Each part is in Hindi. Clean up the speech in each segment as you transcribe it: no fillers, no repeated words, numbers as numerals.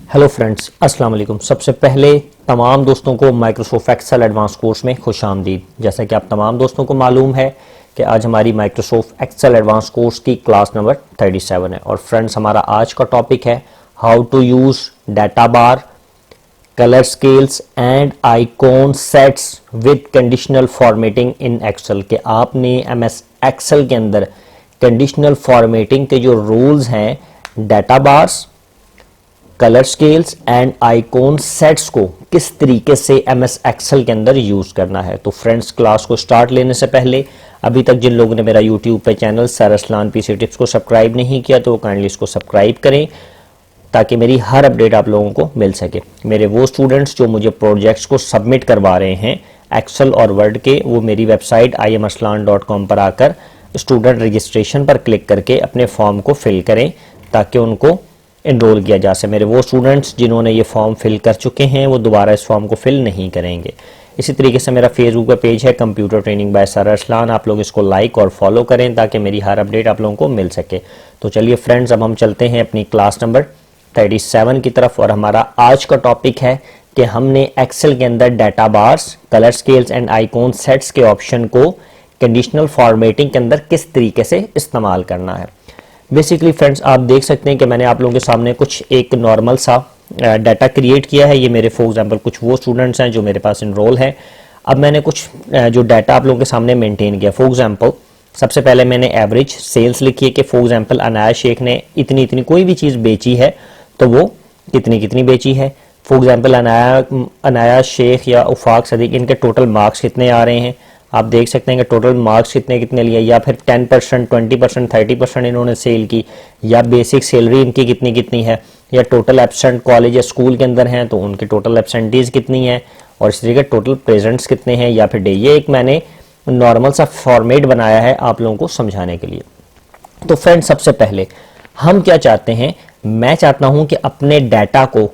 हेलो फ्रेंड्स, अस्सलाम वालेकुम। सबसे पहले तमाम दोस्तों को माइक्रोसॉफ्ट एक्सेल एडवांस कोर्स में खुशामदीद। जैसा कि आप तमाम दोस्तों को मालूम है कि आज हमारी माइक्रोसॉफ्ट एक्सेल एडवांस कोर्स की क्लास नंबर 37 है। और फ्रेंड्स, हमारा आज का टॉपिक है how to use data bar, colour scales and icon sets with conditional formatting in Excel. के आपने एमएस एक्सेल के अंदर कंडीशनल फॉर्मेटिंग के जो रूल्स हैं, data bars, colour scales and icon sets को किस तरीके से एमएस एक्सेल के अंदर यूज करना है। तो फ्रेंड्स, क्लास को स्टार्ट लेने से पहले अभी तक जिन लोगों ने मेरा यूट्यूब पे channel sir Arsalan PC tips को सब्सक्राइब नहीं किया तो काइंडली इसको सब्सक्राइब करें ताकि मेरी हर अपडेट आप लोगों को मिल सके। मेरे वो स्टूडेंट्स जो मुझे प्रोजेक्ट्स को सबमिट करवा रहे हैं एक्सेल और वर्ड के, वो मेरी वेबसाइट iamarsalan.com पर आकर स्टूडेंट रजिस्ट्रेशन पर क्लिक करके अपने फॉर्म को फिल करें ताकि उनको इनरोल किया जा सके। मेरे वो स्टूडेंट्स जिन्होंने ये फॉर्म फिल कर चुके हैं वो दोबारा इस फॉर्म को फिल नहीं करेंगे। इसी तरीके से मेरा फेसबुक पर पेज है computer training bye sir Arsalan, आप लोग इसको लाइक और फॉलो करें ताकि मेरी हर अपडेट आप लोगों को मिल सके। तो चलिए फ्रेंड्स, अब हम चलते हैं अपनी क्लास नंबर 37 की तरफ। और हमारा आज का टॉपिक है कि हमने एक्सेल के अंदर data bars, colour scales and icon sets के ऑप्शन को कंडीशनल फॉर्मेटिंग के अंदर किस तरीके से इस्तेमाल करना है। बेसिकली फ्रेंड्स, आप देख सकते हैं कि मैंने आप लोगों के सामने कुछ एक नॉर्मल सा डाटा क्रिएट किया है। ये मेरे फॉर एग्जांपल कुछ वो स्टूडेंट्स हैं जो मेरे पास इनरोल है। अब मैंने कुछ जो डाटा आप लोगों के सामने मेंटेन किया। फॉर एग्जांपल सबसे पहले मैंने एवरेज सेल्स लिखी है कि फॉर एग्जांपल अनाया शेख ने इतनी इतनी कोई भी चीज़ बेची है तो वो कितनी कितनी बेची है। फॉर एग्जांपल अनाया शेख या उफाक सदीक, इनके टोटल मार्क्स कितने आ रहे हैं। आप देख सकते हैं कि टोटल मार्क्स कितने कितने लिए, या फिर 10%, 20%, 30% इन्होंने सेल की, या बेसिक सैलरी इनकी कितनी कितनी है, या टोटल एब्सेंट कॉलेज या स्कूल के अंदर हैं तो उनकी टोटल एब्सेंटीज कितनी है, और इस तरीके टोटल प्रेजेंट्स कितने हैं, या फिर डे। ये एक मैंने नॉर्मल सा फॉर्मेट बनाया है आप लोगों को समझाने के लिए। तो फ्रेंड, सबसे पहले हम क्या चाहते हैं, मैं चाहता हूं कि अपने डाटा को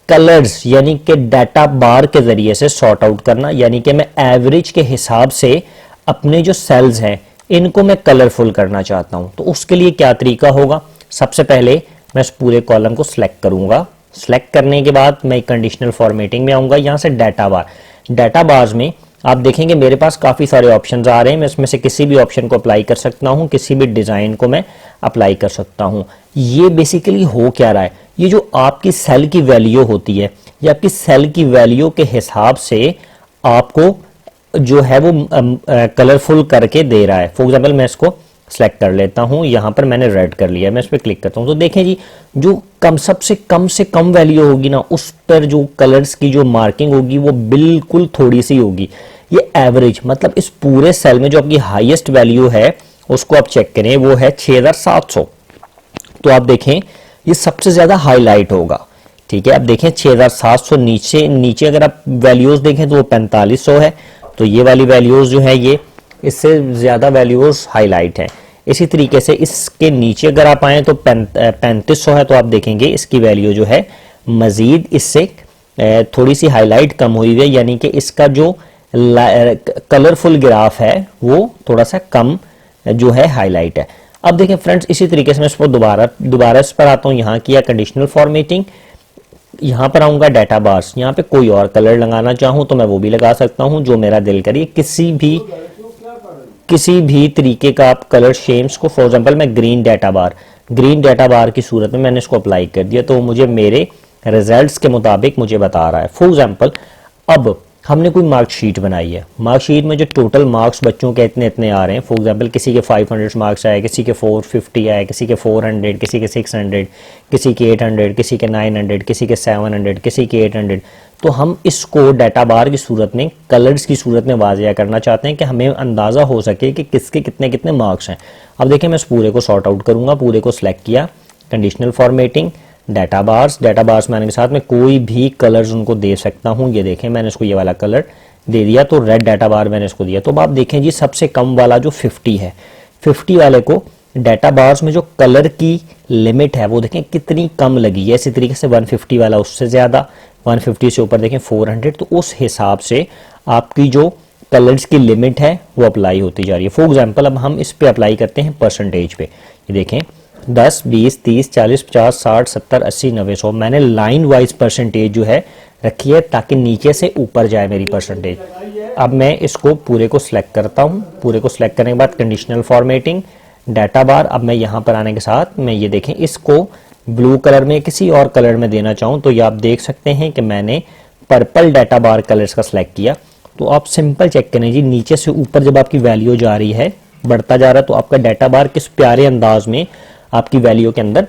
कलर्स यानी कि डाटा बार के जरिए से सॉर्ट आउट करना, यानी कि मैं एवरेज के हिसाब से अपने जो सेल्स हैं इनको मैं कलरफुल करना चाहता हूं। तो उसके लिए क्या तरीका होगा, सबसे पहले मैं इस पूरे कॉलम को सिलेक्ट करूंगा। सिलेक्ट करने के बाद मैं कंडीशनल फॉर्मेटिंग में आऊंगा, यहां से डाटा बार। डाटा बार्स में आप देखेंगे मेरे पास काफ़ी सारे ऑप्शंस आ रहे हैं। मैं इसमें से किसी भी ऑप्शन को अप्लाई कर सकता हूं, किसी भी डिज़ाइन को मैं अप्लाई कर सकता हूं। ये बेसिकली हो क्या रहा है, ये जो आपकी सेल की वैल्यू होती है, ये आपकी सेल की वैल्यू के हिसाब से आपको जो है वो कलरफुल करके दे रहा है। फॉर एग्जाम्पल मैं इसको सेलेक्ट कर लेता हूं, यहां पर मैंने रेड कर लिया, मैं इस पर क्लिक करता हूं तो देखें जी, जो सबसे कम वैल्यू होगी ना, उस पर जो कलर्स की जो मार्किंग होगी वो बिल्कुल थोड़ी सी होगी। ये एवरेज मतलब इस पूरे सेल में जो आपकी हाईएस्ट वैल्यू है उसको आप चेक करें, वो है 6700। तो आप देखें ये सबसे ज्यादा हाईलाइट होगा। ठीक है, अब देखें 6700, नीचे अगर आप वैल्यूज देखें तो वो 4500 है। तो ये वाली वैल्यूज जो है ये इससे ज्यादा वैल्यूज हाईलाइट है। इसी तरीके से इसके नीचे अगर आप आए तो 3500 है, तो आप देखेंगे इसकी वैल्यू जो है मजीद इससे थोड़ी सी हाईलाइट कम हुई है, यानी कि इसका जो कलरफुल ग्राफ है वो थोड़ा सा कम जो है हाईलाइट है। अब देखें फ्रेंड्स, इसी तरीके से मैं इस पर दोबारा इस पर आता हूं, यहाँ किया कंडीशनल फॉर्मेटिंग, यहाँ पर आऊंगा डाटा बार्स, यहाँ पे कोई और कलर लगाना चाहूं तो मैं वो भी लगा सकता हूं जो मेरा दिल करे। किसी भी तरीके का आप कलर शेम्स को, फॉर एग्जांपल मैं ग्रीन डाटा बार की सूरत में मैंने इसको अप्लाई कर दिया तो मुझे मेरे रिजल्ट्स के मुताबिक मुझे बता रहा है। फॉर एग्जांपल अब हमने कोई मार्कशीट बनाई है, मार्कशीट में जो टोटल मार्क्स बच्चों के इतने इतने आ रहे हैं। फॉर एग्जांपल किसी के 500 मार्क्स आए, किसी के 450 आए, किसी के 400, किसी के 600, किसी के 800, किसी के 900, किसी के 700, किसी के 800। तो हम इसको डाटा बार की सूरत में, कलर्स की सूरत में वाज़िया करना चाहते हैं कि हमें अंदाज़ा हो सके कि किसके कितने कितने मार्क्स हैं। अब देखिए मैं इस पूरे को सॉर्ट आउट करूँगा, पूरे को सिलेक्ट किया, कंडीशनल फॉर्मेटिंग, डाटा बार्स में आने के साथ में कोई भी कलर्स उनको दे सकता हूं। ये देखें मैंने इसको ये वाला कलर दे दिया, तो रेड डाटा बार मैंने इसको दिया। तो अब आप देखें जी, सबसे कम वाला जो 50 है, 50 वाले को डाटा बार्स में जो कलर की लिमिट है वो देखें कितनी कम लगी है। इसी तरीके से 150 वाला उससे ज्यादा, 150 से ऊपर देखें 400। तो उस हिसाब से आपकी जो कलर्स की लिमिट है वो अप्लाई होती जा रही है। फॉर एग्जाम्पल अब हम इस पे अप्लाई करते हैं परसेंटेज पे। ये देखें 10, 20, 30, 40, 50, 60, 70, 80, 90, 100 मैंने लाइन वाइज परसेंटेज जो है रखी है ताकि नीचे से ऊपर जाए मेरी परसेंटेज। अब मैं इसको पूरे को सिलेक्ट करता हूँ। पूरे को सिलेक्ट करने के बाद कंडीशनल फॉर्मेटिंग, डाटा बार। अब मैं यहाँ पर आने के साथ मैं ये देखें इसको ब्लू कलर में किसी और कलर में देना चाहूँ तो ये आप देख सकते हैं कि मैंने पर्पल डाटा बार कलर्स का सिलेक्ट किया। तो आप सिंपल चेक करें जी, नीचे से ऊपर जब आपकी वैल्यू जा रही है, बढ़ता जा रहा है, तो आपका डाटा बार किस प्यारे अंदाज में आपकी वैल्यू के अंदर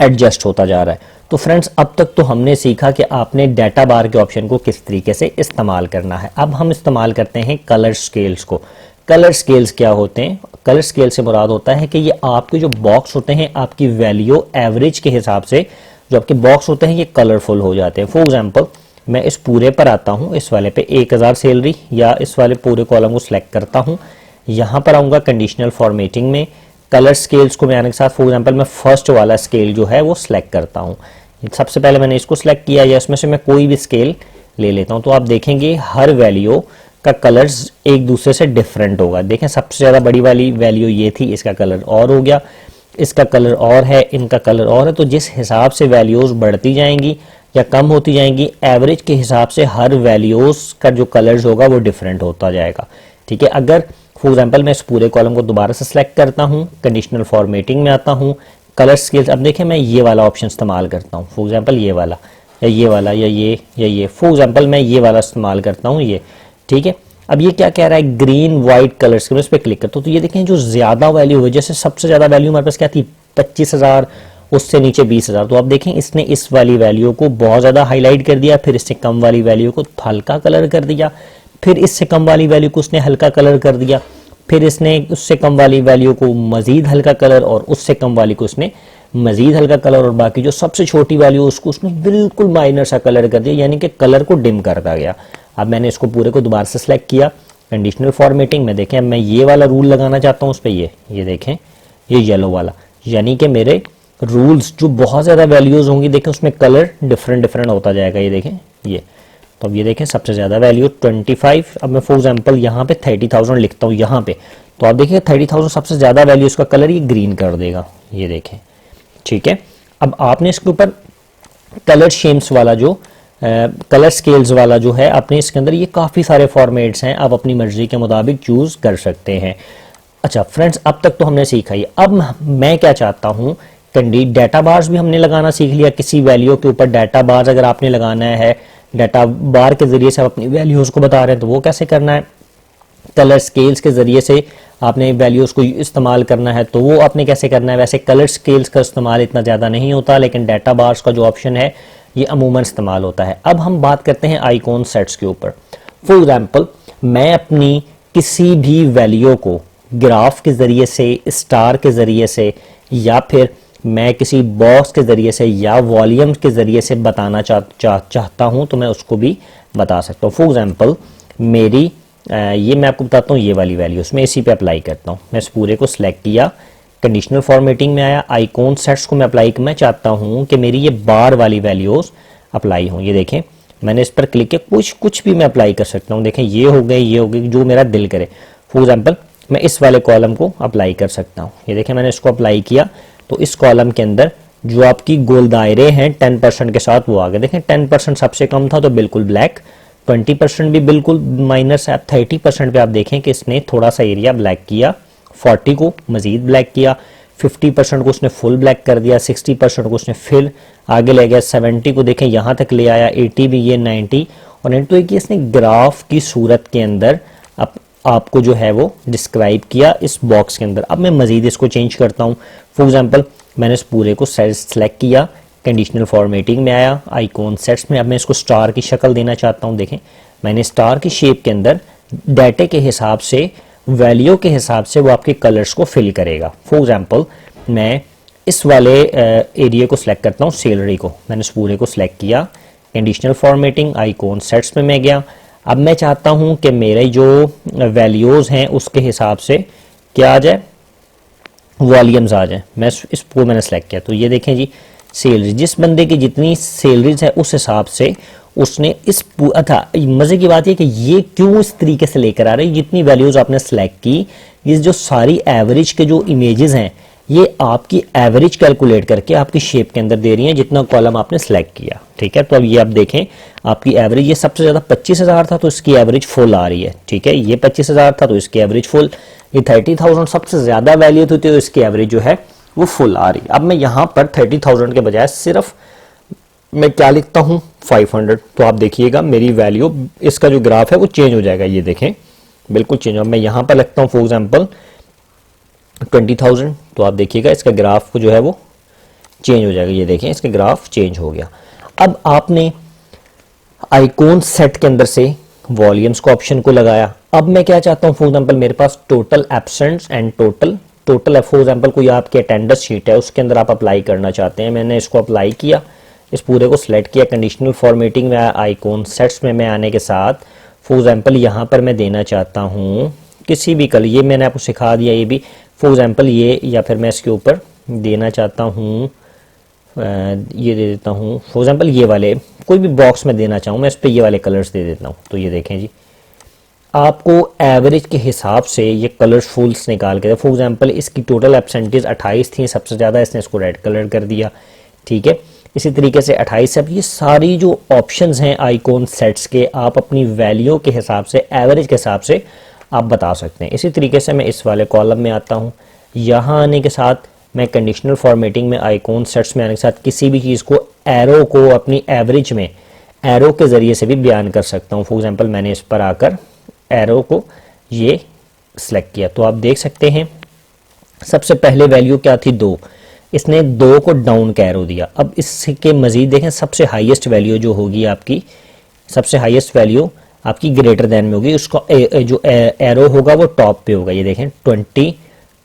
एडजस्ट होता जा रहा है। तो फ्रेंड्स, अब तक तो हमने सीखा कि आपने डाटा बार के ऑप्शन को किस तरीके से इस्तेमाल करना है। अब हम इस्तेमाल करते हैं कलर स्केल्स को। कलर स्केल्स क्या होते हैं? कलर स्केल से मुराद होता है कि ये आपके जो बॉक्स होते हैं, आपकी वैल्यू एवरेज के हिसाब से जो आपके बॉक्स होते हैं ये कलरफुल हो जाते हैं। फॉर एग्जांपल, मैं इस पूरे पर आता हूँ, इस वाले पे 1000 सैलरी, या इस वाले पूरे कॉलम को सिलेक्ट करता हूँ। यहाँ पर आऊँगा कंडीशनल फॉर्मेटिंग में, कलर स्केल्स को मैं आने के साथ फॉर एग्जांपल मैं फर्स्ट वाला स्केल जो है वो सिलेक्ट करता हूँ। सबसे पहले मैंने इसको सिलेक्ट किया, या इसमें से मैं कोई भी स्केल ले लेता हूँ। तो आप देखेंगे हर वैल्यू का कलर्स एक दूसरे से डिफरेंट होगा। देखें, सबसे ज़्यादा बड़ी वाली वैल्यू ये थी, इसका कलर और हो गया, इसका कलर और है, इनका कलर और है। तो जिस हिसाब से वैल्यूज़ बढ़ती जाएंगी या कम होती जाएंगी, एवरेज के हिसाब से हर वैल्यूज़ का जो कलर्स होगा वो डिफरेंट होता जाएगा। ठीक है, अगर फॉर एग्जांपल मैं इस पूरे कॉलम को दोबारा से सिलेक्ट करता हूँ, कंडीशनल फॉर्मेटिंग में आता हूँ, कलर स्केल्स, अब देखें मैं ये वाला ऑप्शन इस्तेमाल करता हूँ, फॉर एग्जांपल ये वाला या ये वाला या ये फॉर एग्जांपल मैं ये वाला इस्तेमाल करता हूँ, ये। ठीक है, अब ये क्या कह रहा है? ग्रीन वाइट कलर्स के, मैं इस पर क्लिक करता हूँ। तो ये देखें जो ज़्यादा वैल्यू है, जैसे सबसे ज़्यादा वैल्यू हमारे पास क्या थी? 25,000, उससे नीचे 20,000। तो आप देखें इसने इस वाली वैल्यू को बहुत ज़्यादा हाईलाइट कर दिया, फिर इससे कम वाली वैल्यू को हल्का कलर कर दिया, फिर इससे कम वाली वैल्यू को उसने हल्का कलर कर दिया, फिर इसने उससे कम वाली वैल्यू को मज़ीद हल्का कलर, और उससे कम वाली को उसने मज़ीद हल्का कलर, और बाकी जो सबसे छोटी वैल्यू उसको उसने बिल्कुल माइनर सा कलर कर दिया, यानी कि कलर को डिम करता गया। अब मैंने इसको पूरे को दोबारा से सिलेक्ट किया, कंडीशनल फॉर्मेटिंग में देखें, अब मैं ये वाला रूल लगाना चाहता हूँ उस पर, ये देखें, ये येलो वाला, यानी कि मेरे रूल्स जो बहुत ज़्यादा वैल्यूज़ होंगी, देखें उसमें कलर डिफरेंट होता जाएगा। ये देखें, ये तो अब ये देखें सबसे ज़्यादा वैल्यू 25। अब मैं फॉर एग्जांपल यहाँ पे 30,000 लिखता हूँ यहाँ पे, तो आप देखिए 30,000 सबसे ज़्यादा वैल्यू, इसका कलर ये ग्रीन कर देगा, ये देखें। ठीक है, अब आपने इसके ऊपर कलर शेम्स वाला जो कलर स्केल्स वाला जो है, आपने इसके अंदर ये काफ़ी सारे फॉर्मेट्स हैं, आप अपनी मर्जी के मुताबिक चूज़ कर सकते हैं। अच्छा फ्रेंड्स, अब तक तो हमने सीखा ही। अब मैं क्या चाहता हूँ, डाटा बार्स भी हमने लगाना सीख लिया। किसी वैल्यू के ऊपर डाटा बार्स अगर आपने लगाना है, डाटा बार के ज़रिए से आप अपनी वैल्यूज़ को बता रहे हैं, तो वो कैसे करना है? कलर स्केल्स के ज़रिए से आपने वैल्यूज़ को इस्तेमाल करना है, तो वो आपने कैसे करना है? वैसे कलर स्केल्स का इस्तेमाल इतना ज़्यादा नहीं होता, लेकिन डाटा बार्स का जो ऑप्शन है ये अमूमन इस्तेमाल होता है। अब हम बात करते हैं आइकॉन सेट्स के ऊपर। फॉर एग्जांपल, मैं अपनी किसी भी वैल्यू को ग्राफ के ज़रिए से, स्टार के ज़रिए से, या फिर मैं किसी बॉक्स के ज़रिए से या वॉल्यूम के ज़रिए से बताना चाहता हूँ, तो मैं उसको भी बता सकता हूँ। फॉर एग्जांपल, मेरी ये मैं आपको बताता हूँ, ये वाली वैल्यूज़ मैं इसी पे अप्लाई करता हूँ। मैं इस पूरे को सिलेक्ट किया, कंडीशनल फॉर्मेटिंग में आया, आइकॉन सेट्स को मैं अप्लाई, मैं चाहता हूँ कि मेरी ये बार वाली वैल्यूज़ अप्लाई हों। ये देखें, मैंने इस पर क्लिक किया, कुछ भी मैं अप्लाई कर सकता हूँ। देखें, ये हो गई, जो मेरा दिल करे। फॉर एग्जांपल, मैं इस वाले कॉलम को अप्लाई कर सकता हूँ। ये देखें, मैंने इसको अप्लाई किया, तो इस कॉलम के अंदर जो आपकी गोल दायरे हैं 10% के साथ वो आ गए। देखें, 10% सबसे कम था तो बिल्कुल ब्लैक, 20% भी बिल्कुल माइनर से, 30% पे आप देखें कि इसने थोड़ा सा एरिया ब्लैक किया, 40 को मजीद ब्लैक किया, 50% को उसने फुल ब्लैक कर दिया, 60% को उसने फिर आगे ले गया, 70 को देखें यहाँ तक ले आया, 80 भी, ये 90 और 92 की इसने ग्राफ की सूरत के अंदर आपको जो है वो डिस्क्राइब किया इस बॉक्स के अंदर। अब मैं मजीद इसको चेंज करता हूँ। फॉर एग्जांपल, मैंने इस पूरे को सेलेक्ट किया, कंडीशनल फॉर्मेटिंग में आया, आइकॉन सेट्स में, अब मैं इसको स्टार की शक्ल देना चाहता हूँ। देखें, मैंने स्टार की शेप के अंदर डाटे के हिसाब से, वैल्यू के हिसाब से वो आपके कलर्स को फिल करेगा। फॉर एग्जांपल, मैं इस वाले एरिया को सिलेक्ट करता हूँ, सैलरी को, मैंने इस पूरे को सिलेक्ट किया, कंडीशनल फॉर्मेटिंग, आइकॉन सेट्स में मैं गया। अब मैं चाहता हूं कि मेरे जो वैल्यूज़ हैं उसके हिसाब से क्या आ जाए, वॉल्यूम्स आ जाए। मैं इसको मैंने सेलेक्ट किया, तो ये देखें जी, सैलरी, जिस बंदे की जितनी सैलरीज है उस हिसाब से उसने इस अच्छा मज़े की बात ये कि ये क्यों इस तरीके से लेकर आ रहे हैं, जितनी वैल्यूज़ आपने सेलेक्ट की, ये जो सारी एवरेज के जो इमेजेस हैं, ये आपकी एवरेज कैलकुलेट करके आपकी शेप के अंदर दे रही है जितना कॉलम आपने सेलेक्ट किया। ठीक है, तो अब ये आप देखें आपकी एवरेज, ये सबसे ज़्यादा 25,000 था तो इसकी एवरेज फुल आ रही है। ठीक है, ये 25,000 था तो इसकी एवरेज फुल, ये 30,000 सबसे ज़्यादा वैल्यू थी तो इसकी एवरेज जो है वो फुल आ रही है। अब मैं यहाँ पर 30,000 के बजाय सिर्फ मैं क्या लिखता हूँ 500, तो आप देखिएगा मेरी वैल्यू, इसका जो ग्राफ है वो चेंज हो जाएगा। ये देखें बिल्कुल चेंज हो। मैं यहाँ पर लिखता हूँ फॉर एग्जाम्पल 20,000, तो आप देखिएगा इसका ग्राफ जो है वो चेंज हो जाएगा। ये देखें इसका ग्राफ चेंज हो गया। अब आपने आइकॉन सेट के अंदर से वॉल्यूम्स को ऑप्शन को लगाया। अब मैं क्या चाहता हूँ, फॉर एग्जाम्पल मेरे पास टोटल एब्सेंट्स एंड टोटल है। फॉर एग्जाम्पल कोई आपकी अटेंडेंस शीट है उसके अंदर आप अप्लाई करना चाहते हैं। मैंने इसको अप्लाई किया, इस पूरे को सिलेक्ट किया, कंडीशनल फॉर्मेटिंग में आइकॉन सेट्स में मैं आने के साथ फॉर एग्जाम्पल यहाँ पर मैं देना चाहता हूँ किसी भी कलर, ये मैंने आपको सिखा दिया ये भी, फॉर एग्जाम्पल ये, या फिर मैं इसके ऊपर देना चाहता हूँ ये दे देता हूँ फॉर एग्जाम्पल ये वाले, कोई भी बॉक्स में देना चाहूँ मैं इस पर ये वाले कलर्स दे देता हूँ। तो ये देखें जी, आपको एवरेज के हिसाब से ये कलरफुल्स निकाल के, फॉर एग्जाम्पल इसकी टोटल एब्सेंटेज 28 थी सबसे ज़्यादा, इसने इसको रेड कलर कर दिया। ठीक है, इसी तरीके से 28 अब ये सारी जो ऑप्शंस हैं आइकॉन सेट्स के, आप अपनी वैल्यू के हिसाब से, एवरेज के हिसाब से आप बता सकते हैं। इसी तरीके से मैं इस वाले कॉलम में आता हूँ, यहाँ आने के साथ मैं कंडीशनल फॉर्मेटिंग में आइकॉन सेट्स में आने के साथ किसी भी चीज़ को, एरो को अपनी एवरेज में एरो के ज़रिए से भी बयान कर सकता हूँ। फॉर एग्जाम्पल मैंने इस पर आकर एरो को ये सिलेक्ट किया, तो आप देख सकते हैं सबसे पहले वैल्यू क्या थी 2, इसने 2 को डाउन का एरो दिया। अब इसके मजीद देखें सबसे हाईएस्ट वैल्यू जो होगी आपकी, सबसे हाईएस्ट वैल्यू आपकी ग्रेटर देन में होगी, उसका जो एरो होगा वो टॉप पे होगा। ये देखें 20,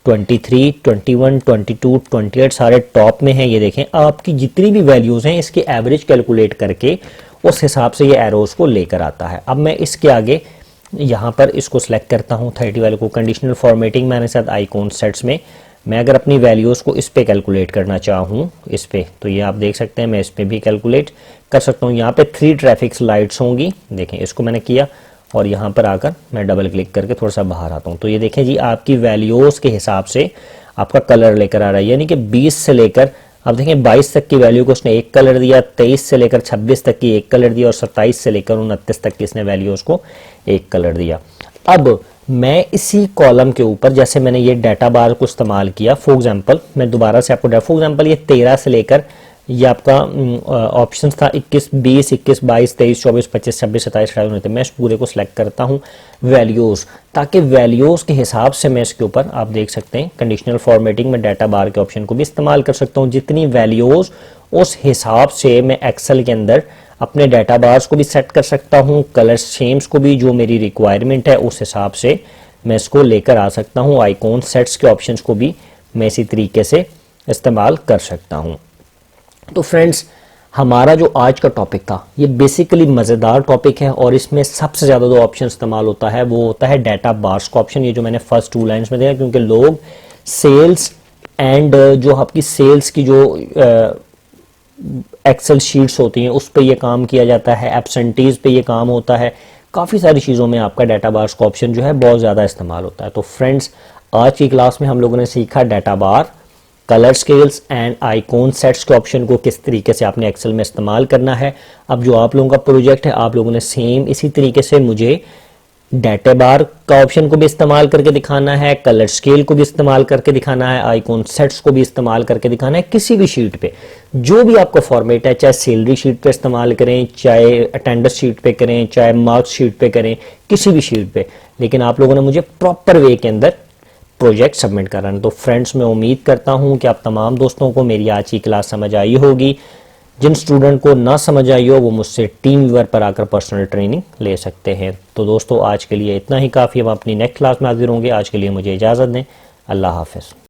23, 21, 22, 28 सारे टॉप में हैं। ये देखें आपकी जितनी भी वैल्यूज़ हैं इसकी एवरेज कैलकुलेट करके उस हिसाब से ये एरोज को लेकर आता है। अब मैं इसके आगे यहाँ पर इसको सिलेक्ट करता हूँ 30 वाले को, कंडीशनल फॉर्मेटिंग में आने के साथ आइकॉन सेट्स में मैं अगर अपनी वैल्यूज़ को इस पे कैलकुलेट करना चाहूँ इस पे, तो ये आप देख सकते हैं मैं इस पे भी कैलकुलेट कर सकता हूँ। यहाँ पे 3 ट्रैफिक लाइट्स होंगी, देखें इसको मैंने किया और यहाँ पर आकर मैं डबल क्लिक करके थोड़ा सा बाहर आता हूँ, तो ये देखें जी आपकी वैल्यूज़ के हिसाब से आपका कलर लेकर आ रहा है। यानी कि 20 से लेकर अब देखें 22 तक की वैल्यू को उसने एक कलर दिया, 23 से लेकर 26 तक की एक कलर दिया और 27 से लेकर 29 तक की इसने वैल्यूज़ को एक कलर दिया। अब मैं इसी कॉलम के ऊपर जैसे मैंने ये डाटा बार को इस्तेमाल किया, फॉर एग्जांपल मैं दोबारा से आपको फॉर एग्जांपल ये 13 से लेकर ये आपका ऑप्शंस था 21, 20, 21, 22, 23, 24, 25, 26, 27, 28, 29। मैं इस पूरे को सिलेक्ट करता हूँ वैल्यूज़, ताकि वैल्यूज़ के हिसाब से मैं इसके ऊपर आप देख सकते हैं कंडीशनल फॉर्मेटिंग में डाटा बार के ऑप्शन को भी इस्तेमाल कर सकता हूँ। जितनी वैल्यूज़ उस हिसाब से मैं एक्सेल के अंदर अपने डाटा बार्स को भी सेट कर सकता हूँ, कलर स्कीम्स को भी जो मेरी रिक्वायरमेंट है उस हिसाब से मैं इसको लेकर आ सकता हूँ। आइकॉन सेट्स के ऑप्शंस को भी मैं इसी तरीके से इस्तेमाल कर सकता हूँ। तो फ्रेंड्स हमारा जो आज का टॉपिक था ये बेसिकली मज़ेदार टॉपिक है और इसमें सबसे ज़्यादा जो ऑप्शन इस्तेमाल होता है वो होता है डाटा बार्स का ऑप्शन। ये जो मैंने फर्स्ट 2 लाइन्स में दिया, क्योंकि लोग सेल्स एंड जो आपकी सेल्स की जो एक्सेल शीट्स होती हैं उस पे ये काम किया जाता है, एब्सेंटीज पे ये काम होता है, काफ़ी सारी चीज़ों में आपका डाटा बार्स का ऑप्शन जो है बहुत ज़्यादा इस्तेमाल होता है। तो फ्रेंड्स आज की क्लास में हम लोगों ने सीखा data bar, colour scales and icon sets के ऑप्शन को किस तरीके से आपने एक्सेल में इस्तेमाल करना है। अब जो आप लोगों का प्रोजेक्ट है आप लोगों ने सेम इसी तरीके से मुझे डाटा बार का ऑप्शन को भी इस्तेमाल करके दिखाना है, कलर स्केल को भी इस्तेमाल करके दिखाना है, आइकॉन सेट्स को भी इस्तेमाल करके दिखाना है। किसी भी शीट पे जो भी आपका फॉर्मेट है, चाहे सैलरी शीट पे इस्तेमाल करें, चाहे अटेंडेंस शीट पे करें, चाहे मार्क्स शीट पे करें, किसी भी शीट पे, लेकिन आप लोगों ने मुझे प्रॉपर वे के अंदर प्रोजेक्ट सबमिट कराना। तो फ्रेंड्स मैं उम्मीद करता हूं कि आप तमाम दोस्तों को मेरी आज की क्लास समझ आई होगी। जिन स्टूडेंट को ना समझ आई हो वो मुझसे टीम व्यूअर पर आकर पर्सनल ट्रेनिंग ले सकते हैं। तो दोस्तों आज के लिए इतना ही काफ़ी, हम अपनी नेक्स्ट क्लास में हाजिर होंगे। आज के लिए मुझे इजाज़त दें। अल्लाह हाफ़िज़।